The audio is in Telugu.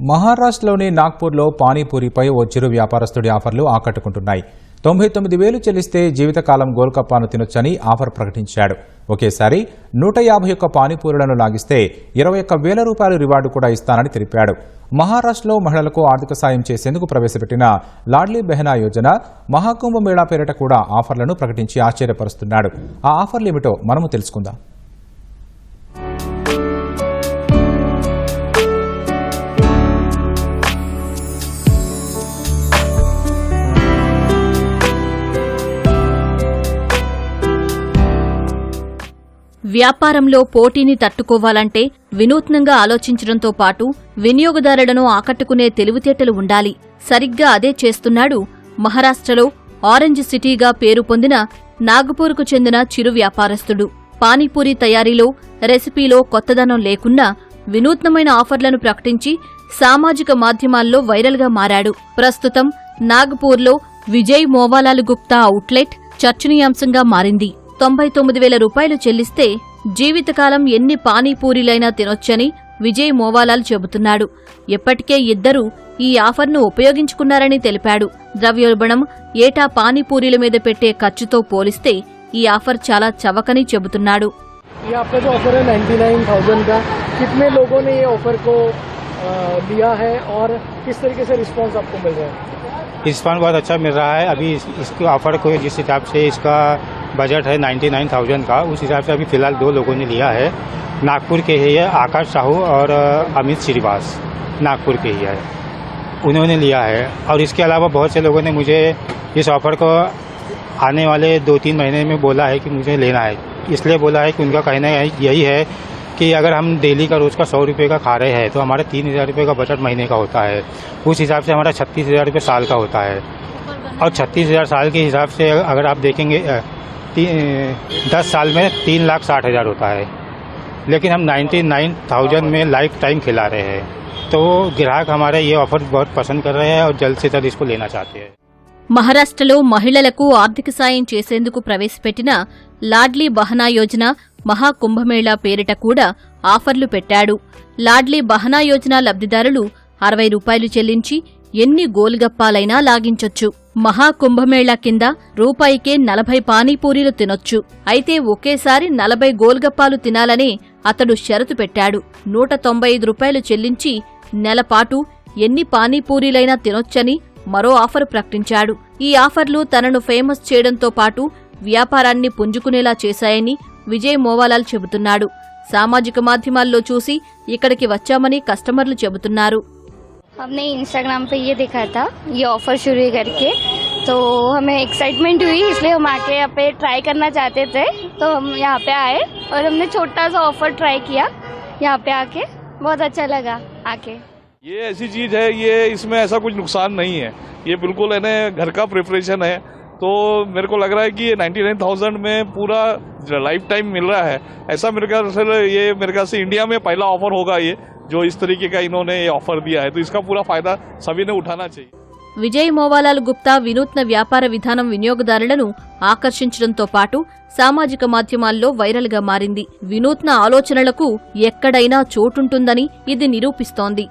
మహారాష్ట్రలోని నాగ్పూర్లో పానీపూరిపై ఓ చిరు వ్యాపారస్తుడి ఆఫర్లు ఆకట్టుకుంటున్నాయి. 99,000 చెల్లిస్తే జీవితకాలం గోల్గప్పాను తినొచ్చని ఆఫర్ ప్రకటించాడు. ఒకేసారి 151 పానీపూరులను లాగిస్తే 21,000 రూపాయల రివార్డు కూడా ఇస్తానని తెలిపాడు. మహారాష్ట్రలో మహిళలకు ఆర్థిక సాయం చేసేందుకు ప్రవేశపెట్టిన లాడ్లీ బెహనా యోజన మహాకుంభమేళా పేరిట కూడా ఆఫర్లను ప్రకటించి ఆశ్చర్యపరుస్తున్నాడు. ఆ ఆఫర్లేమిటో మనము తెలుసుకుందాం. వ్యాపారంలో పోటీని తట్టుకోవాలంటే వినూత్నంగా ఆలోచించడంతో పాటు వినియోగదారులను ఆకట్టుకునే తెలివితేటలు ఉండాలి. సరిగ్గా అదే చేస్తున్నాడు మహారాష్ట్రలో ఆరెంజ్ సిటీగా పేరు పొందిన నాగపూర్కు చెందిన చిరు వ్యాపారస్తుడు. పానీపూరి తయారీలో, రెసిపీలో కొత్తదనం లేకున్నా వినూత్నమైన ఆఫర్లను ప్రకటించి సామాజిక మాధ్యమాల్లో వైరల్గా మారాడు. ప్రస్తుతం నాగపూర్లో విజయ్ మోవాలాల్ గుప్తా అవుట్లెట్ చర్చనీయాంశంగా మారింది. 99,000 రూపాయలు చెల్లిస్తే జీవితకాలం ఎన్ని పానీపూరీలైనా తినొచ్చని విజయ్ మోవాలాల్ చెబుతున్నాడు. ఇప్పటికే ఇద్దరు ఈ ఆఫర్ను ఉపయోగించుకున్నారని తెలిపాడు. ద్రవ్యోల్బణం, ఏటా పానీపూరీల మీద పెట్టే ఖర్చుతో పోలిస్తే ఈ ఆఫర్ చాలా చవకని చెబుతున్నాడు. रिस्पॉन्स बहुत अच्छा मिल रहा है. अभी इसके ऑफर को जिस हिसाब से इसका बजट है 99,000 का, उस हिसाब से अभी फिलहाल 2 लोगों ने लिया है. नागपुर के ही है, आकाश साहू और अमित श्रीवास, नागपुर के ही है, उन्होंने लिया है. और इसके अलावा बहुत से लोगों ने मुझे इस ऑफर को आने वाले 2-3 महीने में बोला है कि मुझे लेना है. इसलिए बोला है कि उनका कहना यही है कि अगर हम डेली का रोज़ का 100 रुपये का खा रहे हैं तो हमारा 3,000 रुपये का बजट महीने का होता है. उस हिसाब से हमारा 36,000 रुपये साल का होता है. और 36,000 साल के हिसाब से अगर आप देखेंगे 10 साल में 3,60,000 होता है. लेकिन हम 99,000 में लाइफ टाइम खिला रहे हैं. तो ग्राहक हमारे ये ऑफर बहुत पसंद कर रहे हैं और जल्द से जल्द इसको लेना चाहते हैं. మహారాష్ట్రలో మహిళలకు ఆర్థిక సాయం చేసేందుకు ప్రవేశపెట్టిన లాడ్లీ బహనా యోజన మహాకుంభమేళా పేరిట కూడా ఆఫర్లు పెట్టాడు. లాడ్లీ బహనా యోజన లబ్ధిదారులు 60 రూపాయలు చెల్లించి ఎన్ని గోల్గప్పాలైనా లాగించొచ్చు. మహాకుంభమేళా కింద రూపాయికే 40 పానీపూరీలు తినొచ్చు. అయితే ఒకేసారి 40 గోల్గప్పాలు తినాలని అతడు షరతు పెట్టాడు. 195 రూపాయలు చెల్లించి నెలపాటు ఎన్ని పానీపూరీలైనా తినొచ్చని మరో ఆఫర్ ప్రకటించాడు. ఈ ఆఫర్లు తనను ఫేమస్ చేయడంతో పాటు వ్యాపారాన్ని పుంజుకునేలా చేశాయని విజయ్ మోవాలాల్ చెబుతున్నాడు. సామాజిక మాధ్యమాల్లో చూసి ఇక్కడికి వచ్చామని కస్టమర్లు చెబుతున్నారు. हमने इंस्टाग्राम पे ये देखा था, ये ऑफर शुरू करके, तो हमें एक्साइटमेंट हुई, इसलिए हम आके यहाँ पे ट्राई करना चाहते थे. तो हम यहाँ पे आए और हमने छोटा सा ऑफर ट्राई किया. यहाँ पे आके बहुत अच्छा लगा. आके ये ऐसी चीज है, ये इसमें ऐसा कुछ नुकसान नहीं है. ये बिल्कुल है घर का प्रिपरेशन है. तो मेरे को लग रहा है कि ये 99,000 में पूरा लाइफ टाइम मिल रहा है. ऐसा मेरे ख्याल से इंडिया में पहला ऑफर होगा ये, जो इस तरीके का इन्होंने ये ऑफर दिया है. तो इसका पूरा फायदा सभी ने उठाना चाहिए. విజయ్ మోవాలాల్ గుప్తా వినూత్న వ్యాపార విధానం వినియోగదారులను ఆకర్షించడంతో పాటు సామాజిక మాధ్యమాల్లో వైరల్గా మారింది. వినూత్న ఆలోచనలకు ఎక్కడైనా చోటుంటుందని ఇది నిరూపిస్తోంది.